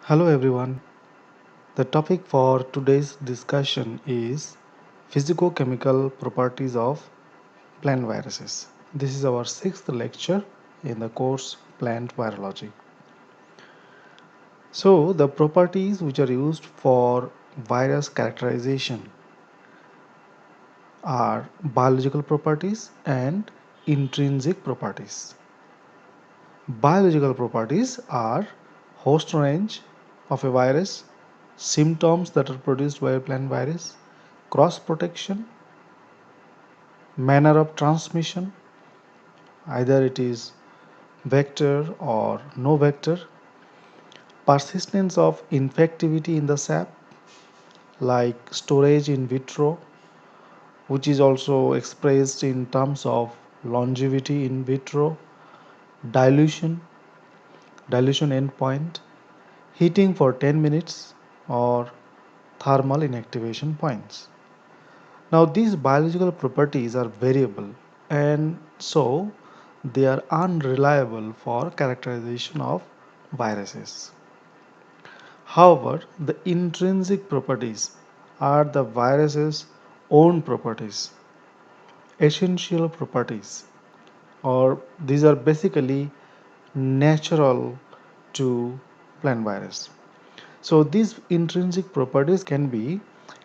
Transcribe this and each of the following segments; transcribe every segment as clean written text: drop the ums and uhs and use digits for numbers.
Hello everyone. The topic for today's discussion is physicochemical properties of plant viruses. This is our sixth lecture in the course Plant Virology. So, the properties which are used for virus characterization are biological properties and intrinsic properties. Biological properties are host range of a virus, symptoms that are produced by a plant virus, cross protection, manner of transmission, either it is vector or no vector, persistence of infectivity in the sap, like storage in vitro, which is also expressed in terms of longevity in vitro, dilution, dilution endpoint, heating for 10 minutes, or thermal inactivation points. Now, these biological properties are variable and so they are unreliable for characterization of viruses. However, the intrinsic properties are the virus's own properties, essential properties, or these are basically natural to plant virus. So these intrinsic properties can be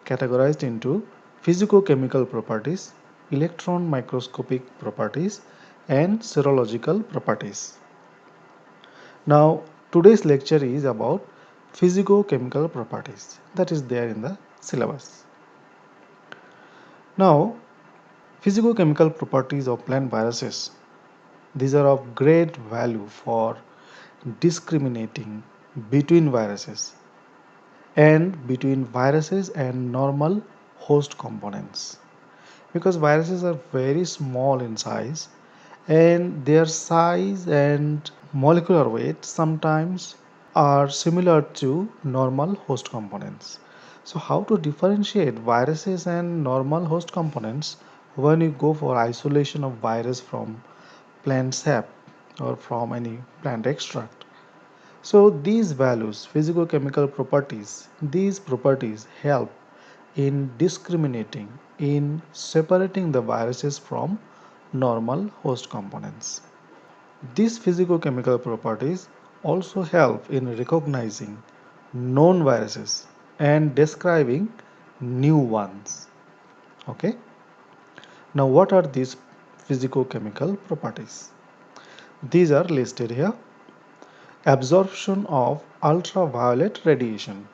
categorized into physicochemical properties, electron microscopic properties, and serological properties. Now, today's lecture is about physicochemical properties that is there in the syllabus. Now, physicochemical properties of plant viruses, these are of great value for discriminating between viruses and normal host components, because viruses are very small in size and their size and molecular weight sometimes are similar to normal host components. So how to differentiate viruses and normal host components when you go for isolation of virus from plant sap or from any plant extract? So these values, physicochemical properties, these properties help in discriminating, in separating the viruses from normal host components. These physicochemical properties also help in recognizing known viruses and describing new ones. Okay. Now, what are these physicochemical properties? These are listed here. Absorption of ultraviolet radiation,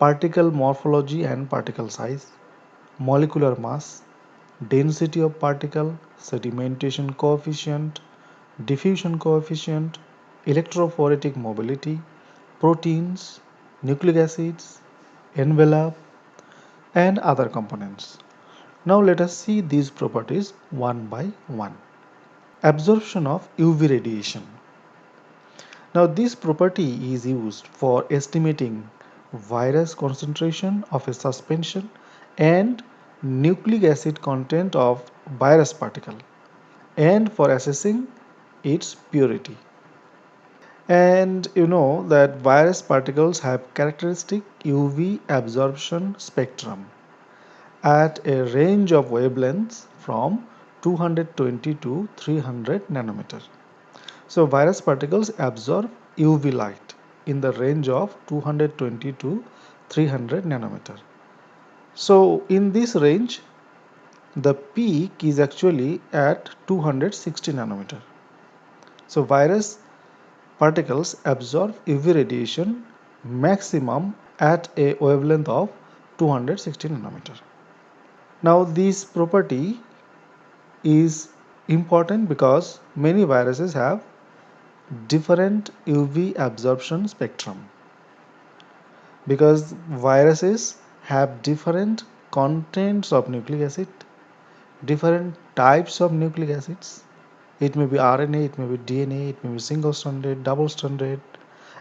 particle morphology and particle size, molecular mass, density of particle, sedimentation coefficient, diffusion coefficient, electrophoretic mobility, proteins, nucleic acids, envelope, and other components. Now let us see these properties one by one. Absorption of UV radiation. Now this property is used for estimating virus concentration of a suspension and nucleic acid content of virus particle and for assessing its purity. And you know that virus particles have characteristic UV absorption spectrum at a range of wavelengths from 220 to 300 nanometer. So virus particles absorb UV light in the range of 220 to 300 nanometer. So in this range, the peak is actually at 260 nanometer. So virus particles absorb UV radiation maximum at a wavelength of 260 nanometer. Now this property is important because many viruses have different UV absorption spectrum, because viruses have different contents of nucleic acid, different types of nucleic acids. It may be RNA, it may be DNA, it may be single stranded, double stranded,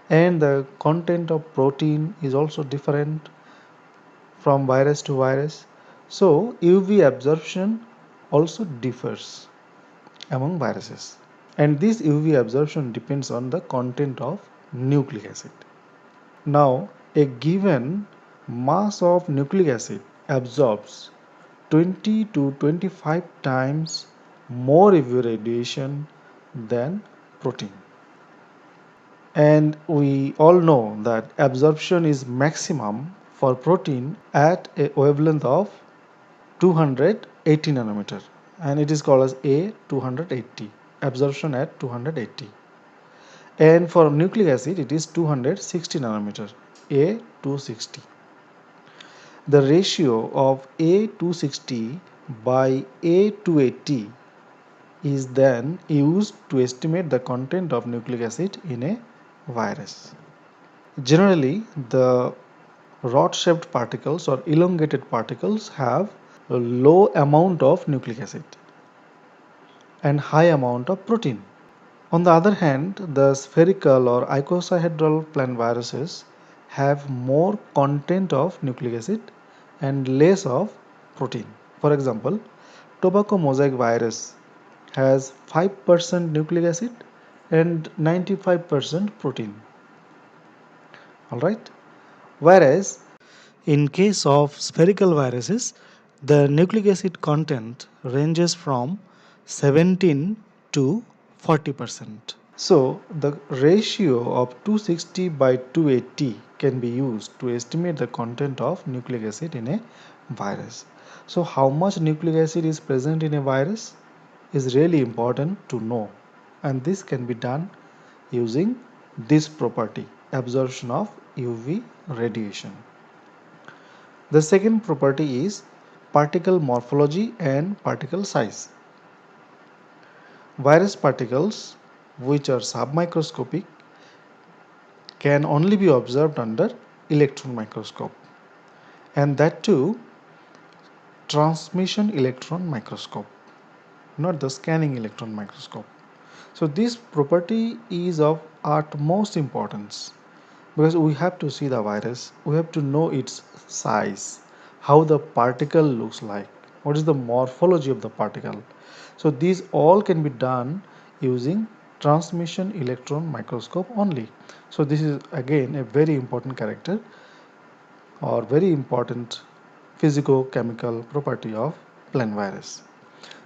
and the content of protein is also different from virus to virus. So UV absorption also differs among viruses, and this UV absorption depends on the content of nucleic acid. Now, a given mass of nucleic acid absorbs 20 to 25 times more UV radiation than protein. And we all know that absorption is maximum for protein at a wavelength of 280 nanometer, and it is called as A280, absorption at 280. And for nucleic acid it is 260 nanometer, A260. The ratio of A260 by A280 is then used to estimate the content of nucleic acid in a virus. Generally, the rod-shaped particles or elongated particles have a low amount of nucleic acid and high amount of protein. On the other hand, the spherical or icosahedral plant viruses have more content of nucleic acid and less of protein. For example, tobacco mosaic virus has 5% nucleic acid and 95% protein. Alright? Whereas in case of spherical viruses, the nucleic acid content ranges from 17 to 40%. So the ratio of 260 by 280 can be used to estimate the content of nucleic acid in a virus. So how much nucleic acid is present in a virus is really important to know, and this can be done using this property, absorption of UV radiation. The second property is particle morphology and particle size. Virus particles, which are submicroscopic, can only be observed under electron microscope, and that too transmission electron microscope, not the scanning electron microscope. So this property is of utmost importance because we have to see the virus, we have to know its size, how the particle looks like, what is the morphology of the particle. So these all can be done using transmission electron microscope only. So this is again a very important character or very important physico-chemical property of plant virus.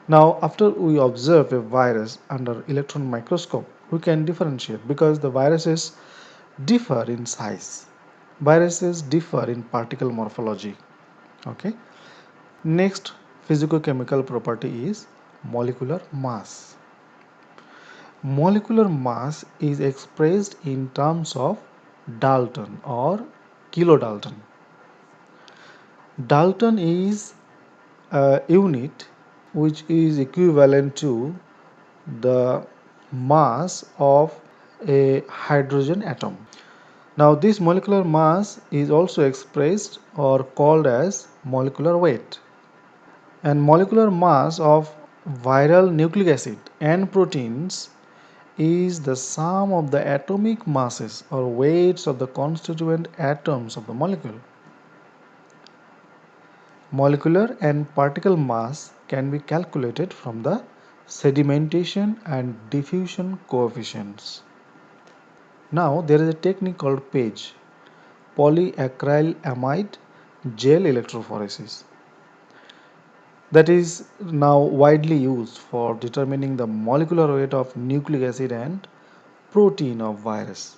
Now, after we observe a virus under electron microscope, we can differentiate because the viruses differ in size. Viruses differ in particle morphology. Okay. Next physico-chemical property is molecular mass. Molecular mass is expressed in terms of Dalton or kilodalton. Dalton is a unit which is equivalent to the mass of a hydrogen atom. Now this molecular mass is also expressed or called as molecular weight. And molecular mass of viral nucleic acid and proteins is the sum of the atomic masses or weights of the constituent atoms of the molecule. Molecular and particle mass can be calculated from the sedimentation and diffusion coefficients. Now there is a technique called PAGE, polyacrylamide gel electrophoresis, that is now widely used for determining the molecular weight of nucleic acid and protein of virus.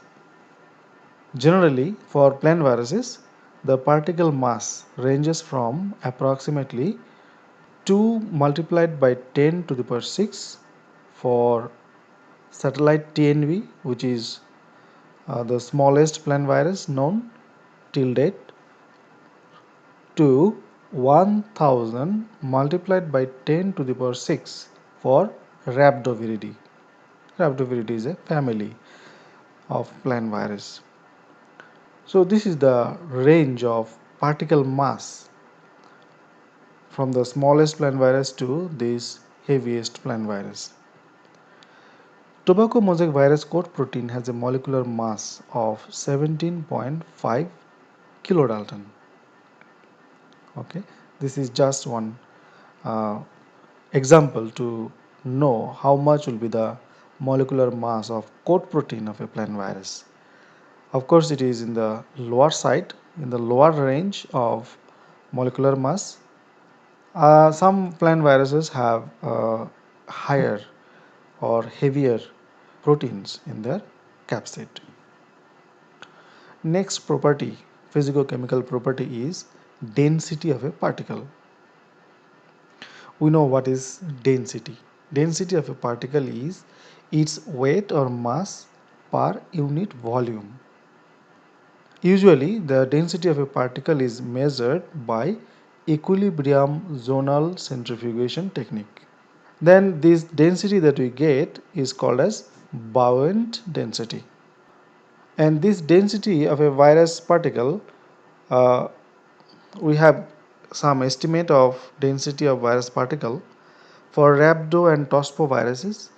Generally, for plant viruses, the particle mass ranges from approximately 2 multiplied by 10 to the power 6 for satellite TNV, which is the smallest plant virus known till date, to 1000 multiplied by 10 to the power 6 for Rhabdoviridae. Rhabdoviridae is a family of plant virus. So this is the range of particle mass from the smallest plant virus to this heaviest plant virus. Tobacco mosaic virus coat protein has a molecular mass of 17.5 kilodalton. Okay, this is just one example to know how much will be the molecular mass of coat protein of a plant virus. Of course, it is in the lower side, in the lower range of molecular mass. Some plant viruses have higher or heavier proteins in their capsid. Next property, physicochemical property, is density of a particle. We know what is density. Density of a particle is its weight or mass per unit volume. Usually, the density of a particle is measured by equilibrium zonal centrifugation technique. Then this density that we get is called as buoyant density. And this density of a virus particle, uh, we have some estimate of density of virus particle. For rhabdo and tospo viruses,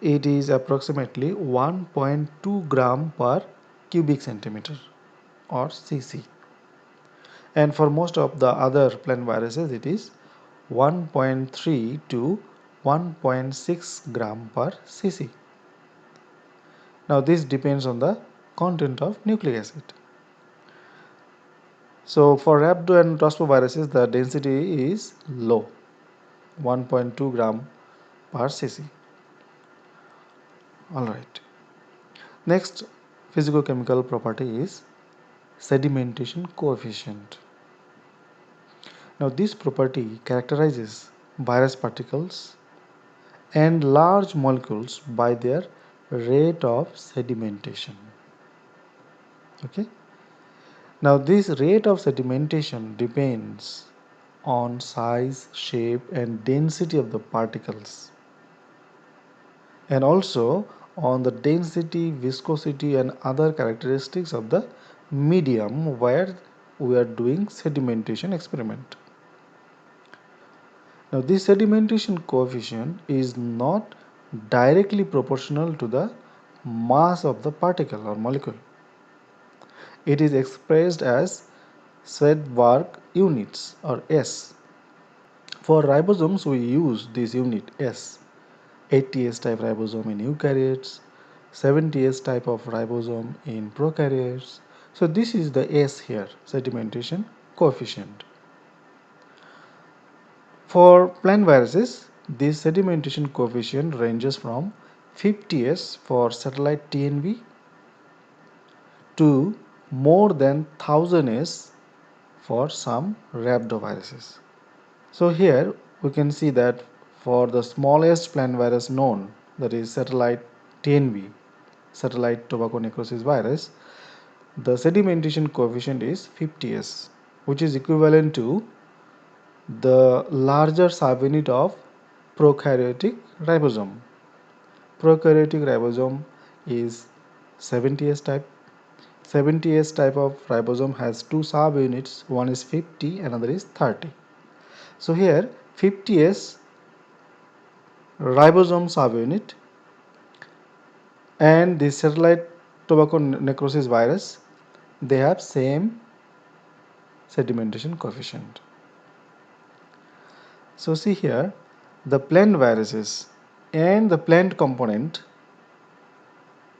it is approximately 1.2 gram per cubic centimeter or cc. And for most of the other plant viruses, it is 1.3 to 1.6 gram per cc. Now this depends on the content of nucleic acid. So for rhabdo and tospoviruses, the density is low, 1.2 gram per cc. Alright. Next physicochemical property is sedimentation coefficient. Now this property characterizes virus particles and large molecules by their rate of sedimentation. Okay. Now this rate of sedimentation depends on size, shape and density of the particles, and also on the density, viscosity and other characteristics of the medium where we are doing sedimentation experiment. Now this sedimentation coefficient is not directly proportional to the mass of the particle or molecule. It is expressed as Swedberg units or S. For ribosomes, we use this unit S. 80S type ribosome in eukaryotes, 70S type of ribosome in prokaryotes. So this is the S here, sedimentation coefficient. For plant viruses, this sedimentation coefficient ranges from 50S for satellite TNV to more than 1000S for some rhabdoviruses. So here we can see that for the smallest plant virus known, that is satellite TNV, satellite tobacco necrosis virus, the sedimentation coefficient is 50S, which is equivalent to the larger subunit of prokaryotic ribosome. Prokaryotic ribosome is 70S type. 70S type of ribosome has two subunits, one is 50, another is 30. So here 50S ribosome subunit and the satellite tobacco necrosis virus, they have same sedimentation coefficient. So see here, the plant viruses and the plant component,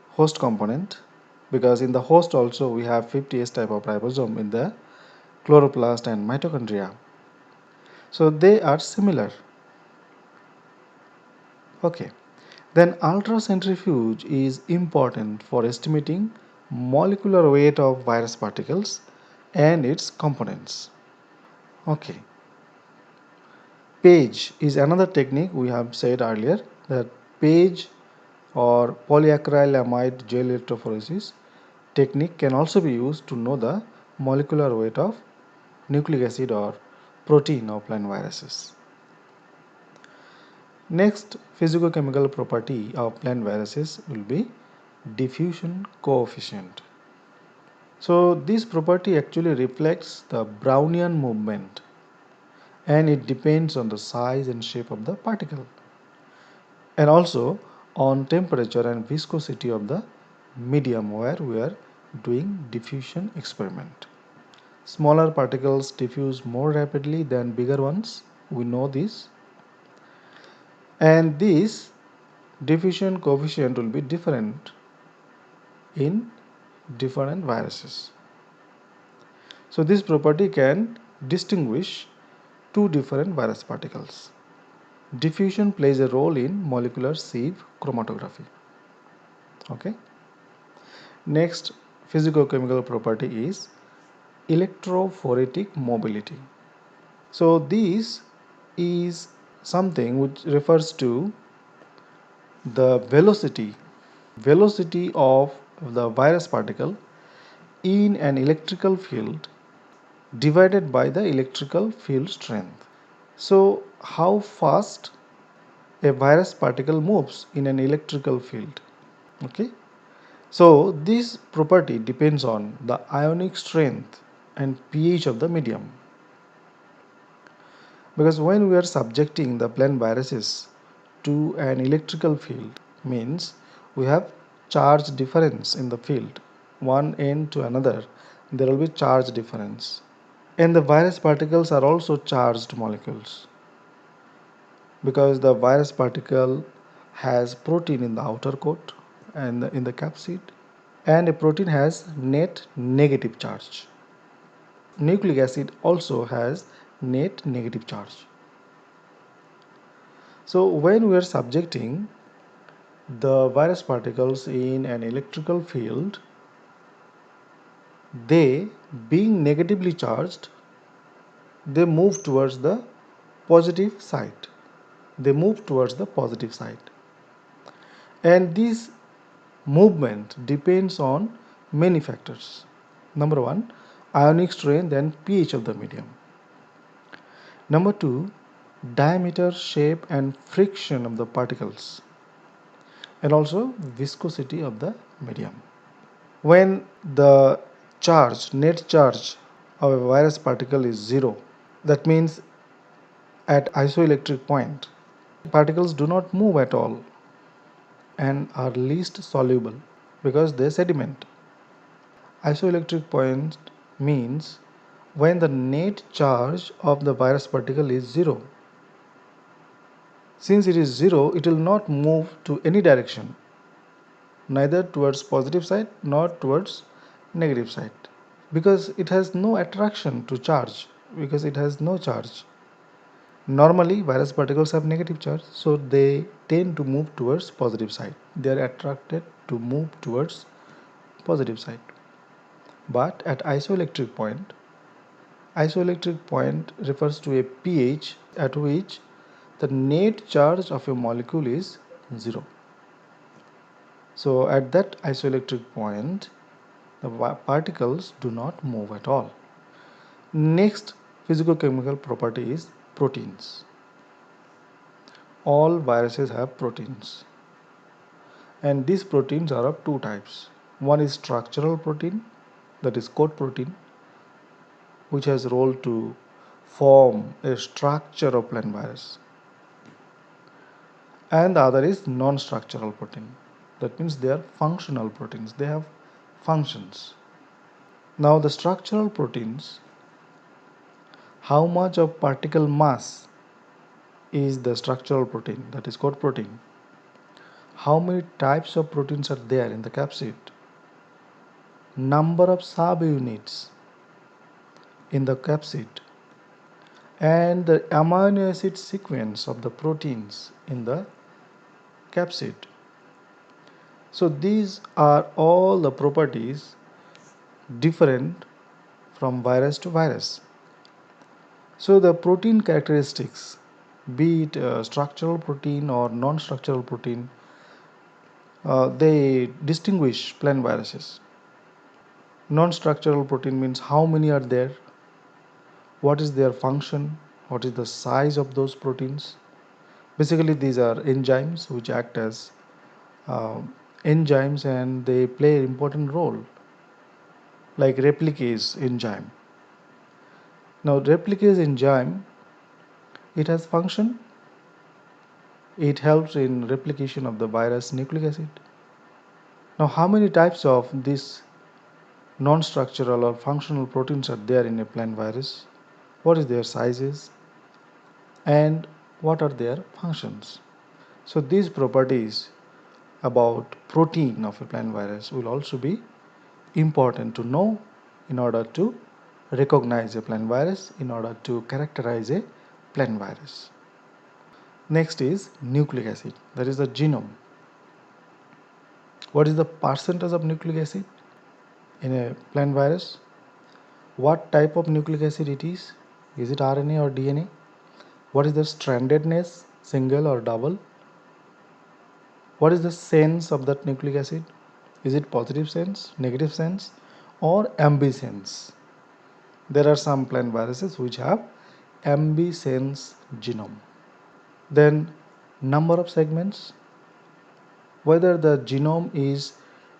host component, because in the host also we have 50S type of ribosome in the chloroplast and mitochondria. So they are similar. Okay. Then ultracentrifuge is important for estimating molecular weight of virus particles and its components. Okay. Page is another technique we have said earlier, that page or polyacrylamide gel electrophoresis technique can also be used to know the molecular weight of nucleic acid or protein of plant viruses. Next physicochemical property of plant viruses will be diffusion coefficient. So this property actually reflects the Brownian movement and it depends on the size and shape of the particle and also on temperature and viscosity of the medium where we are doing diffusion experiment. Smaller particles diffuse more rapidly than bigger ones, we know this, and this diffusion coefficient will be different in different viruses. So this property can distinguish two different virus particles. Diffusion plays a role in molecular sieve chromatography. Okay. Next physicochemical property is electrophoretic mobility. So this is something which refers to the velocity of the virus particle in an electrical field divided by the electrical field strength. So how fast a virus particle moves in an electrical field. Okay. So this property depends on the ionic strength and pH of the medium. Because when we are subjecting the plant viruses to an electrical field, means we have charge difference in the field, one end to another, there will be charge difference. And the virus particles are also charged molecules, because the virus particle has protein in the outer coat and in the capsid, and a protein has net negative charge. Nucleic acid also has net negative charge. So when we are subjecting the virus particles in an electrical field, they, being negatively charged, they move towards the positive side. They move towards the positive side. And this movement depends on many factors. Number one, ionic strength and pH of the medium. Number two, diameter, shape and friction of the particles, and also viscosity of the medium. When the net charge of a virus particle is zero, that means at isoelectric point, particles do not move at all and are least soluble because they sediment. Isoelectric point means when the net charge of the virus particle is zero. Since it is zero, it will not move to any direction, neither towards positive side nor towards negative side, because it has no attraction to charge, because it has no charge. Normally virus particles have negative charge, so they tend to move towards positive side. They are attracted to move towards positive side. But at isoelectric point refers to a pH at which the net charge of a molecule is zero. So at that isoelectric point, the particles do not move at all. Next physicochemical property is proteins. All viruses have proteins, and these proteins are of two types. One is structural protein, that is coat protein, which has a role to form a structure of plant virus, and the other is non-structural protein. That means they are functional proteins, they have functions. Now the structural proteins, how much of particle mass is the structural protein, that is coat protein, how many types of proteins are there in the capsid, number of subunits in the capsid, and the amino acid sequence of the proteins in the capsid. So these are all the properties different from virus to virus. So the protein characteristics, be it structural protein or non-structural protein, they distinguish plant viruses. Non-structural protein means how many are there, what is their function, what is the size of those proteins. Basically these are enzymes which act as uh, enzymes, and they play an important role, like replicase enzyme. Now replicase enzyme, it has function, it helps in replication of the virus nucleic acid. Now how many types of these non-structural or functional proteins are there in a plant virus, what is their sizes, and what are their functions. So these properties about protein of a plant virus will also be important to know in order to recognize a plant virus, in order to characterize a plant virus. Next is nucleic acid, that is the genome. What is the percentage of nucleic acid in a plant virus? What type of nucleic acid it is? Is it RNA or DNA? What is the strandedness, single or double? What is the sense of that nucleic acid? Is it positive sense, negative sense, or ambisense? There are some plant viruses which have ambisense genome. Then number of segments, whether the genome is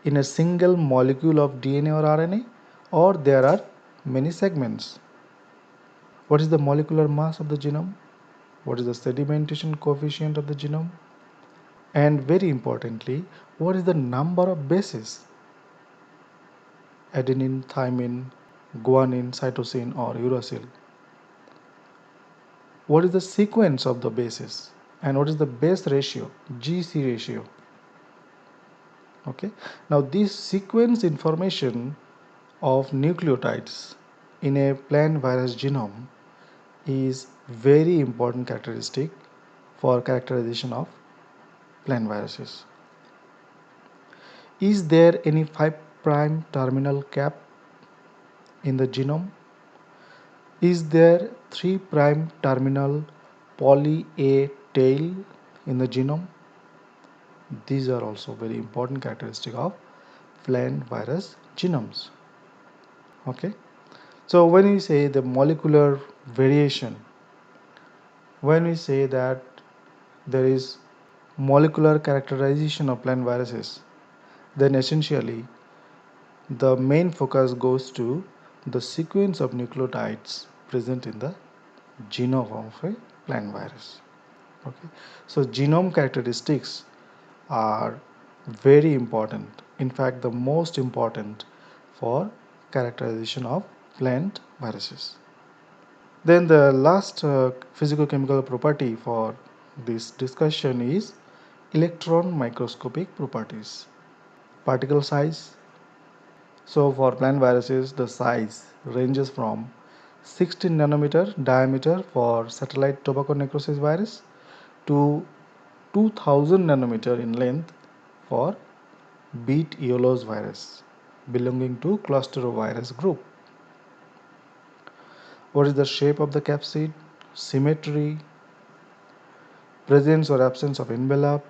in a single molecule of DNA or RNA, or there are many segments. What is the molecular mass of the genome? What is the sedimentation coefficient of the genome? And very importantly, what is the number of bases? Adenine, thymine, guanine, cytosine, or uracil. What is the sequence of the bases? And what is the base ratio, GC ratio? Okay. Now this sequence information of nucleotides in a plant virus genome is very important characteristic for characterization of plant viruses. Is there any 5' terminal cap in the genome? Is there 3' terminal poly A tail in the genome? These are also very important characteristic of plant virus genomes. Okay. So when we say the molecular variation, when we say that there is molecular characterization of plant viruses, then essentially the main focus goes to the sequence of nucleotides present in the genome of a plant virus. Okay, so genome characteristics are very important, in fact the most important for characterization of plant viruses. Then the last physicochemical property for this discussion is electron microscopic properties. Particle size. So for plant viruses, the size ranges from 16 nanometer diameter for satellite tobacco necrosis virus to 2000 nanometer in length for beet Eolos virus belonging to Clostridovirus group. What is the shape of the capsid? Symmetry, presence or absence of envelope,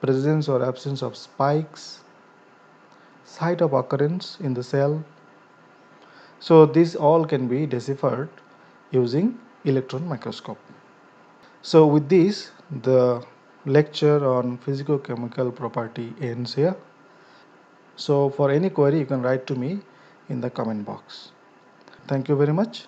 presence or absence of spikes, site of occurrence in the cell. So these all can be deciphered using electron microscope. So with this, the lecture on physicochemical property ends here. So for any query, you can write to me in the comment box. Thank you very much.